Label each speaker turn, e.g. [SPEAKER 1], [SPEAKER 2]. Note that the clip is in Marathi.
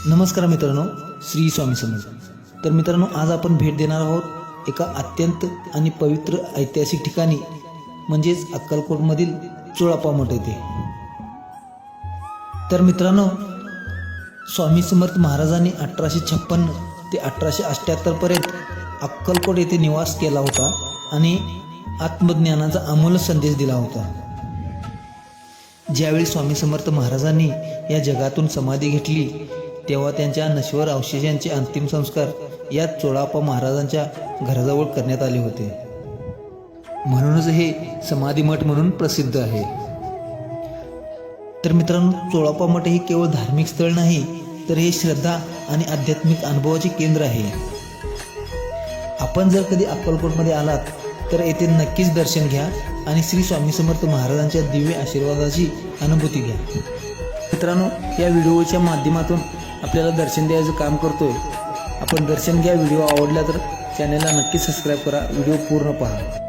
[SPEAKER 1] नमस्कार मित्रांनो, श्री स्वामी समर्थ। तर मित्रांनो, आज आपण भेट देणार आहोत एका अत्यंत आणि पवित्र ऐतिहासिक ठिकाणी, म्हणजेच अक्कलकोटमधील चोळाप्पा मठ येथे। तर मित्रांनो, स्वामी समर्थ महाराजांनी 1856 ते 1878 पर्यंत अक्कलकोट येथे निवास केला होता आणि आत्मज्ञानाचा अमूल्य संदेश दिला होता। ज्यावेळी स्वामी समर्थ महाराजांनी या जगातून समाधी घेतली, तेव्हा त्यांच्या नश्वर अवशेषांचे अंतिम संस्कार या चोळाप्पा महाराजांच्या घराजवळ करण्यात आले होते। म्हणूनच हे समाधी मठ म्हणून प्रसिद्ध आहे। तर मित्रांनो, चोळाप्पा मठ हे केवळ धार्मिक स्थळ नाही, तर हे श्रद्धा आणि आध्यात्मिक अनुभवाचे केंद्र आहे। आपण जर कधी अक्कलकोटमध्ये आलात तर येथे नक्कीच दर्शन घ्या आणि श्री स्वामी समर्थ महाराजांच्या दिव्य आशीर्वादाची अनुभूती घ्या। मित्रांनो, या व्हिडिओच्या माध्यमातून आपल्याला दर्शन द्यायचं काम करतोय आपण। दर्शन घ्या। व्हिडिओ आवडला तर चॅनलला नक्की सबस्क्राईब करा, व्हिडिओ पूर्ण पहा।